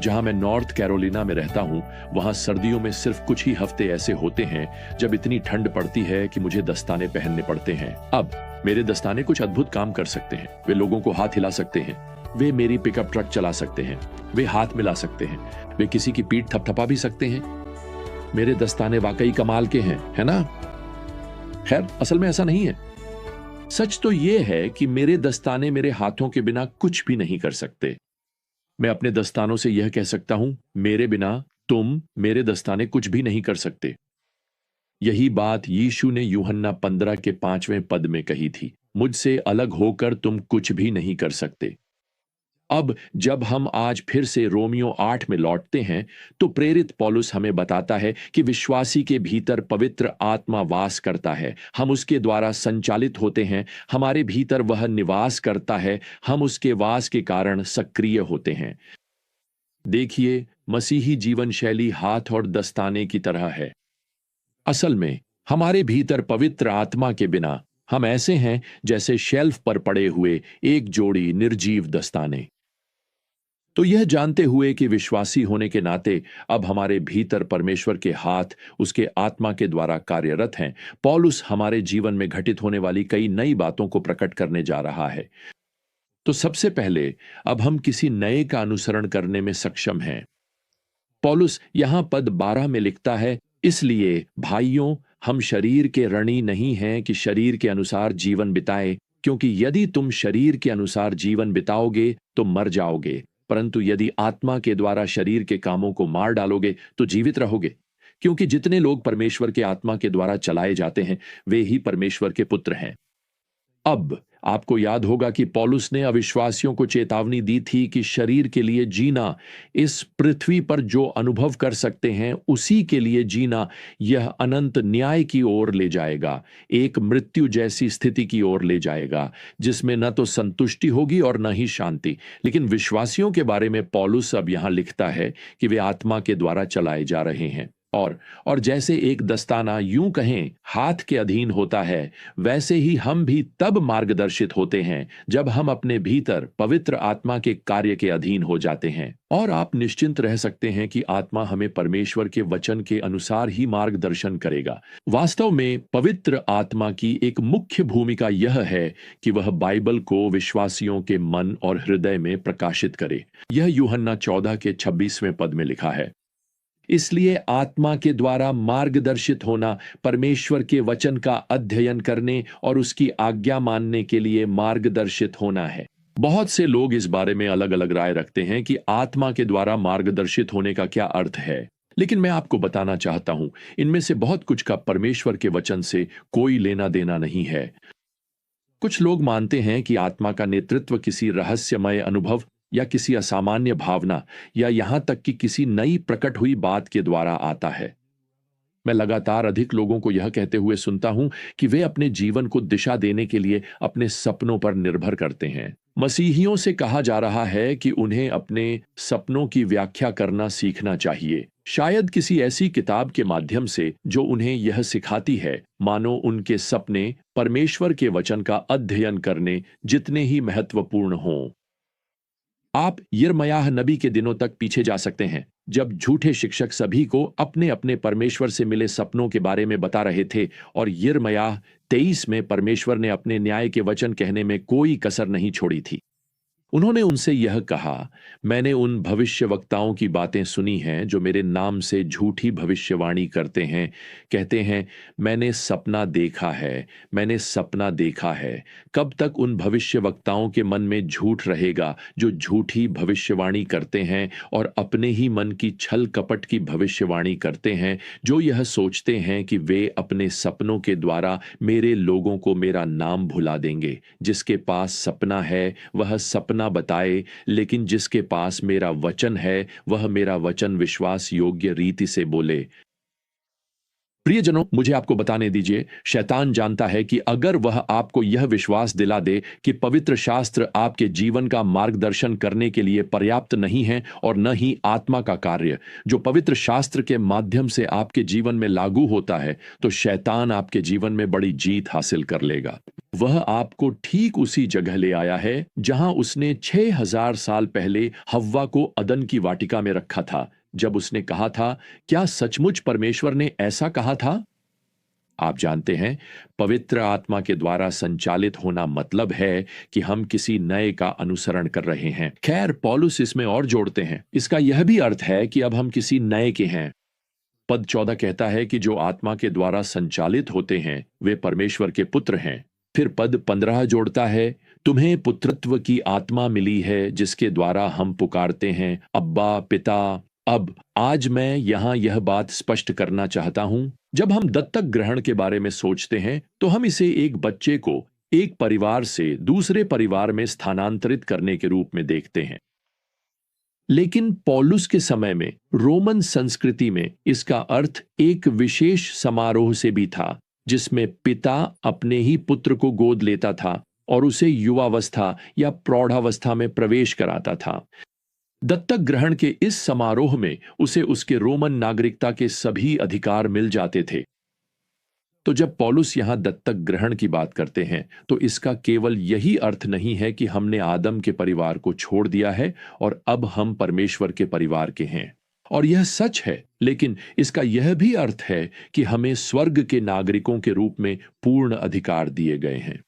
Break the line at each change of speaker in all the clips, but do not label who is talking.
जहां मैं north Carolina में रहता हूं, वहां सर्दियों में सिर्फ कुछ ही हफ्ते ऐसे होते हैं जब इतनी ठंड पड़ती है कि मुझे दस्ताने पहनने पड़ते हैं। अब मेरे दस्ताने कुछ अद्भुत काम कर सकते हैं। वे लोगों को हाथ हिला सकते हैं, वे मेरी पिकअप ट्रक चला सकते हैं, वे हाथ मिला सकते हैं, वे किसी की पीठ थपथपा भी सकते हैं। मेरे दस्ताने वाकई कमाल के हैं, है ना? खैर, असल में ऐसा नहीं है। सच तो यह है कि मेरे दस्ताने मेरे हाथों के बिना कुछ भी नहीं कर सकते। मैं अपने दस्तानों से यह कह सकता हूं, मेरे बिना तुम मेरे दस्ताने कुछ भी नहीं कर सकते। यही बात यीशु ने यूहन्ना 15 के 5वें पद में कही थी, मुझसे अलग होकर तुम कुछ भी नहीं कर सकते। अब जब हम आज फिर से रोमियो 8 में लौटते हैं, तो प्रेरित पौलुस हमें बताता है कि विश्वासी के भीतर पवित्र आत्मा वास करता है। हम उसके द्वारा संचालित होते हैं, हमारे भीतर वह निवास करता है, हम उसके वास के कारण सक्रिय होते हैं। देखिए, मसीही जीवन शैली हाथ और दस्ताने की तरह है। असल में हमारे भीतर पवित्र आत्मा के बिना हम ऐसे हैं जैसे शेल्फ पर पड़े हुए एक जोड़ी निर्जीव दस्ताने। तो यह जानते हुए कि विश्वासी होने के नाते अब हमारे भीतर परमेश्वर के हाथ उसके आत्मा के द्वारा कार्यरत हैं, पौलुस हमारे जीवन में घटित होने वाली कई नई बातों को प्रकट करने जा रहा है। तो सबसे पहले अब हम किसी नए का अनुसरण करने में सक्षम हैं। पौलुस यहां पद 12 में लिखता है, इसलिए भाइयों, हम शरीर के ऋणी नहीं हैं कि शरीर के अनुसार जीवन बिताएं, क्योंकि यदि तुम शरीर के अनुसार जीवन बिताओगे तो मर जाओगे, परंतु यदि आत्मा के द्वारा शरीर के कामों को मार डालोगे तो जीवित रहोगे। क्योंकि जितने लोग परमेश्वर के आत्मा के द्वारा चलाए जाते हैं, वे ही परमेश्वर के पुत्र हैं। अब आपको याद होगा कि पौलुस ने अविश्वासियों को चेतावनी दी थी कि शरीर के लिए जीना, इस पृथ्वी पर जो अनुभव कर सकते हैं उसी के लिए जीना, यह अनंत न्याय की ओर ले जाएगा, एक मृत्यु जैसी स्थिति की ओर ले जाएगा, जिसमें न तो संतुष्टि होगी और न ही शांति। लेकिन विश्वासियों के बारे में पौलुस अब यहां लिखता है कि वे आत्मा के द्वारा चलाए जा रहे हैं। और जैसे एक दस्ताना यूं कहें हाथ के अधीन होता है, वैसे ही हम भी तब मार्गदर्शित होते हैं जब हम अपने भीतर पवित्र आत्मा के कार्य के अधीन हो जाते हैं। और आप निश्चिंत रह सकते हैं कि आत्मा हमें परमेश्वर के वचन के अनुसार ही मार्गदर्शन करेगा। वास्तव में पवित्र आत्मा की एक मुख्य भूमिका यह है कि वह बाइबल को विश्वासियों के मन और हृदय में प्रकाशित करे। यह यूहन्ना 14 के 26वें पद में लिखा है। इसलिए आत्मा के द्वारा मार्गदर्शित होना परमेश्वर के वचन का अध्ययन करने और उसकी आज्ञा मानने के लिए मार्गदर्शित होना है। बहुत से लोग इस बारे में अलग अलग राय रखते हैं कि आत्मा के द्वारा मार्गदर्शित होने का क्या अर्थ है, लेकिन मैं आपको बताना चाहता हूं, इनमें से बहुत कुछ का परमेश्वर के वचन से कोई लेना देना नहीं है। कुछ लोग मानते हैं कि आत्मा का नेतृत्व किसी रहस्यमय अनुभव या किसी असामान्य भावना या यहां तक कि किसी नई प्रकट हुई बात के द्वारा आता है। मैं लगातार अधिक लोगों को यह कहते हुए सुनता हूं कि वे अपने जीवन को दिशा देने के लिए अपने सपनों पर निर्भर करते हैं। मसीहियों से कहा जा रहा है कि उन्हें अपने सपनों की व्याख्या करना सीखना चाहिए, शायद किसी ऐसी किताब के माध्यम से जो उन्हें यह सिखाती है मानो उनके सपने परमेश्वर के वचन का अध्ययन करने जितने ही महत्वपूर्ण हों। आप यिर्मयाह नबी के दिनों तक पीछे जा सकते हैं, जब झूठे शिक्षक सभी को अपने अपने परमेश्वर से मिले सपनों के बारे में बता रहे थे, और यिर्मयाह 23 में परमेश्वर ने अपने न्याय के वचन कहने में कोई कसर नहीं छोड़ी थी। उन्होंने उनसे यह कहा, मैंने उन भविष्यवक्ताओं की बातें सुनी हैं जो मेरे नाम से झूठी भविष्यवाणी करते हैं, कहते हैं मैंने सपना देखा है, मैंने सपना देखा है। कब तक उन भविष्यवक्ताओं के मन में झूठ रहेगा जो झूठी भविष्यवाणी करते हैं और अपने ही मन की छल कपट की भविष्यवाणी करते हैं, जो यह सोचते हैं कि वे अपने सपनों के द्वारा मेरे लोगों को मेरा नाम भुला देंगे। जिसके पास सपना है वह सपना बताए, लेकिन जिसके पास मेरा वचन है वह मेरा वचन विश्वास योग्य रीति से बोले। प्रियजनों, मुझे आपको बताने दीजिए, शैतान जानता है कि अगर वह आपको यह विश्वास दिला दे कि पवित्र शास्त्र आपके जीवन का मार्गदर्शन करने के लिए पर्याप्त नहीं है और न ही आत्मा का कार्य जो पवित्र शास्त्र के माध्यम से आपके जीवन में लागू होता है, तो शैतान आपके जीवन में बड़ी जीत हासिल कर लेगा। वह आपको ठीक उसी जगह ले आया है जहां उसने 6000 साल पहले हव्वा को अदन की वाटिका में रखा था, जब उसने कहा था, क्या सचमुच परमेश्वर ने ऐसा कहा था? आप जानते हैं, पवित्र आत्मा के द्वारा संचालित होना मतलब है कि हम किसी नए का अनुसरण कर रहे हैं। खैर, पौलुस इसमें और जोड़ते हैं, इसका यह भी अर्थ है कि अब हम किसी नए के हैं। पद 14 कहता है कि जो आत्मा के द्वारा संचालित होते हैं वे परमेश्वर के पुत्र हैं। फिर पद 15 जोड़ता है, तुम्हें पुत्रत्व की आत्मा मिली है जिसके द्वारा हम पुकारते हैं, अब्बा पिता। अब आज मैं यहां यह बात स्पष्ट करना चाहता हूं, जब हम दत्तक ग्रहण के बारे में सोचते हैं तो हम इसे एक बच्चे को एक परिवार से दूसरे परिवार में स्थानांतरित करने के रूप में देखते हैं। लेकिन पौलुस के समय में रोमन संस्कृति में इसका अर्थ एक विशेष समारोह से भी था, जिसमें पिता अपने ही पुत्र को गोद लेता था और उसे युवावस्था या प्रौढ़ावस्था में प्रवेश कराता था। दत्तक ग्रहण के इस समारोह में उसे उसके रोमन नागरिकता के सभी अधिकार मिल जाते थे। तो जब पौलुस यहां दत्तक ग्रहण की बात करते हैं तो इसका केवल यही अर्थ नहीं है कि हमने आदम के परिवार को छोड़ दिया है और अब हम परमेश्वर के परिवार के हैं, और यह सच है, लेकिन इसका यह भी अर्थ है कि हमें स्वर्ग के नागरिकों के रूप में पूर्ण अधिकार दिए गए हैं।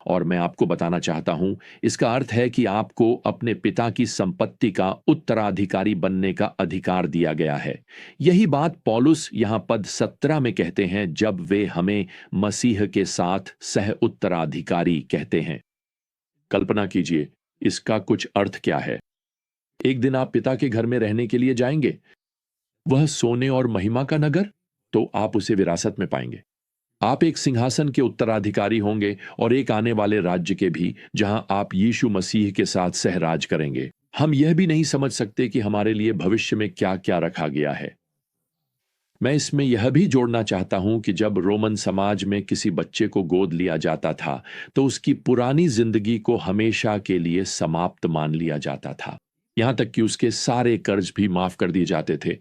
और मैं आपको बताना चाहता हूं, इसका अर्थ है कि आपको अपने पिता की संपत्ति का उत्तराधिकारी बनने का अधिकार दिया गया है। यही बात पौलुस यहां पद 17 में कहते हैं, जब वे हमें मसीह के साथ सह उत्तराधिकारी कहते हैं। कल्पना कीजिए, इसका कुछ अर्थ क्या है। एक दिन आप पिता के घर में रहने के लिए जाएंगे, वह सोने और महिमा का नगर, तो आप उसे विरासत में पाएंगे। आप एक सिंहासन के उत्तराधिकारी होंगे और एक आने वाले राज्य के भी, जहां आप यीशु मसीह के साथ सहराज करेंगे। हम यह भी नहीं समझ सकते कि हमारे लिए भविष्य में क्या क्या रखा गया है। मैं इसमें यह भी जोड़ना चाहता हूं कि जब रोमन समाज में किसी बच्चे को गोद लिया जाता था तो उसकी पुरानी जिंदगी को हमेशा के लिए समाप्त मान लिया जाता था, यहां तक कि उसके सारे कर्ज भी माफ कर दिए जाते थे।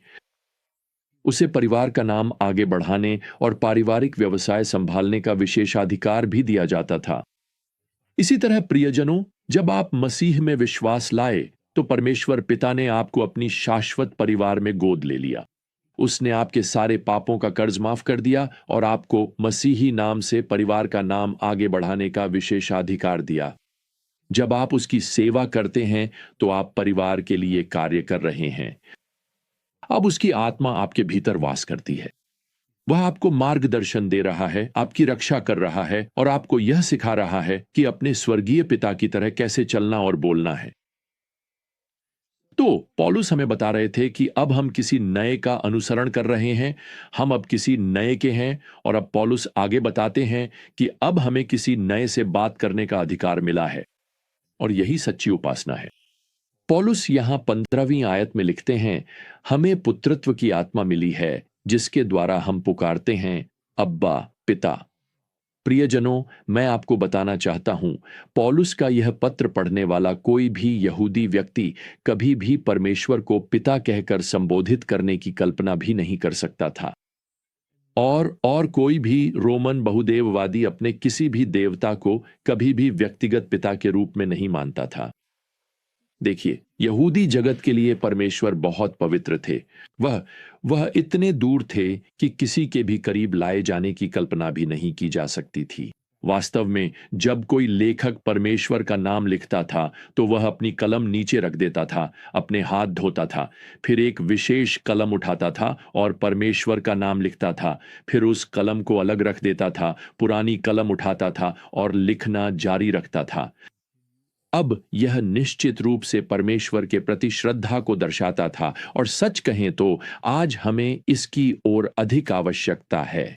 उसे परिवार का नाम आगे बढ़ाने और पारिवारिक व्यवसाय संभालने का विशेषाधिकार भी दिया जाता था। इसी तरह प्रियजनों, जब आप मसीह में विश्वास लाए तो परमेश्वर पिता ने आपको अपनी शाश्वत परिवार में गोद ले लिया। उसने आपके सारे पापों का कर्ज माफ कर दिया और आपको मसीही नाम से परिवार का नाम आगे बढ़ाने का विशेषाधिकार दिया। जब आप उसकी सेवा करते हैं तो आप परिवार के लिए कार्य कर रहे हैं। अब उसकी आत्मा आपके भीतर वास करती है। वह आपको मार्गदर्शन दे रहा है, आपकी रक्षा कर रहा है और आपको यह सिखा रहा है कि अपने स्वर्गीय पिता की तरह कैसे चलना और बोलना है। तो पौलुस हमें बता रहे थे कि अब हम किसी नए का अनुसरण कर रहे हैं, हम अब किसी नए के हैं, और अब पौलुस आगे बताते हैं कि अब हमें किसी नए से बात करने का अधिकार मिला है, और यही सच्ची उपासना है। पौलुस यहां 15वीं आयत में लिखते हैं, हमें पुत्रत्व की आत्मा मिली है जिसके द्वारा हम पुकारते हैं, अब्बा पिता। प्रियजनों, मैं आपको बताना चाहता हूं, पौलुस का यह पत्र पढ़ने वाला कोई भी यहूदी व्यक्ति कभी भी परमेश्वर को पिता कहकर संबोधित करने की कल्पना भी नहीं कर सकता था। और कोई भी रोमन बहुदेववादी अपने किसी भी देवता को कभी भी व्यक्तिगत पिता के रूप में नहीं मानता था। देखिए, यहूदी जगत के लिए परमेश्वर बहुत पवित्र थे। वह इतने दूर थे कि किसी के भी करीब लाए जाने की कल्पना भी नहीं की जा सकती थी। वास्तव में जब कोई लेखक परमेश्वर का नाम लिखता था तो वह अपनी कलम नीचे रख देता था, अपने हाथ धोता था, फिर एक विशेष कलम उठाता था और परमेश्वर का नाम लिखता था, फिर उस कलम को अलग रख देता था, पुरानी कलम उठाता था और लिखना जारी रखता था। अब यह निश्चित रूप से परमेश्वर के प्रति श्रद्धा को दर्शाता था, और सच कहें तो आज हमें इसकी ओर अधिक आवश्यकता है।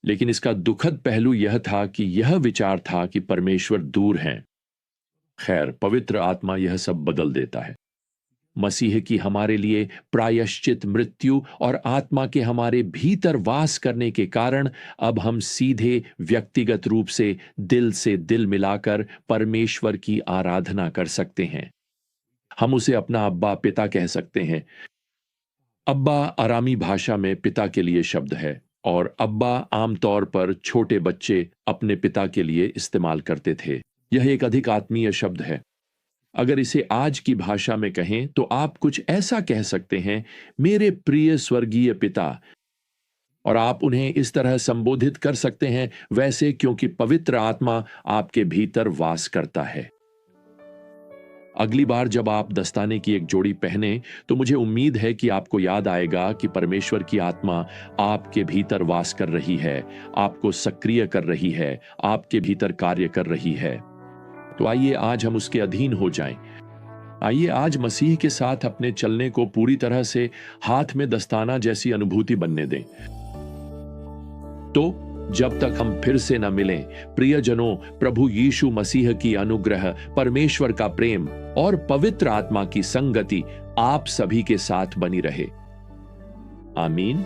लेकिन इसका दुखद पहलू यह था कि यह विचार था कि परमेश्वर दूर हैं। खैर, पवित्र आत्मा यह सब बदल देता है। मसीह की हमारे लिए प्रायश्चित मृत्यु और आत्मा के हमारे भीतर वास करने के कारण अब हम सीधे व्यक्तिगत रूप से दिल मिलाकर परमेश्वर की आराधना कर सकते हैं। हम उसे अपना अब्बा पिता कह सकते हैं। अब्बा अरामी भाषा में पिता के लिए शब्द है और अब्बा आमतौर पर छोटे बच्चे अपने पिता के लिए इस्तेमाल करते थे। यह एक अधिक आत्मीय शब्द है। अगर इसे आज की भाषा में कहें तो आप कुछ ऐसा कह सकते हैं, मेरे प्रिय स्वर्गीय पिता, और आप उन्हें इस तरह संबोधित कर सकते हैं वैसे क्योंकि पवित्र आत्मा आपके भीतर वास करता है। अगली बार जब आप दस्ताने की एक जोड़ी पहने तो मुझे उम्मीद है कि आपको याद आएगा कि परमेश्वर की आत्मा आपके भीतर वास कर रही है, आपको सक्रिय कर रही है, आपके भीतर कार्य कर रही है। तो आइए आज हम उसके अधीन हो जाएं। आइए आज मसीह के साथ अपने चलने को पूरी तरह से हाथ में दस्ताना जैसी अनुभूति बनने दें। तो जब तक हम फिर से न मिलें, प्रियजनों, प्रभु यीशु मसीह की अनुग्रह, परमेश्वर का प्रेम और पवित्र आत्मा की संगति आप सभी के साथ बनी रहे। आमीन।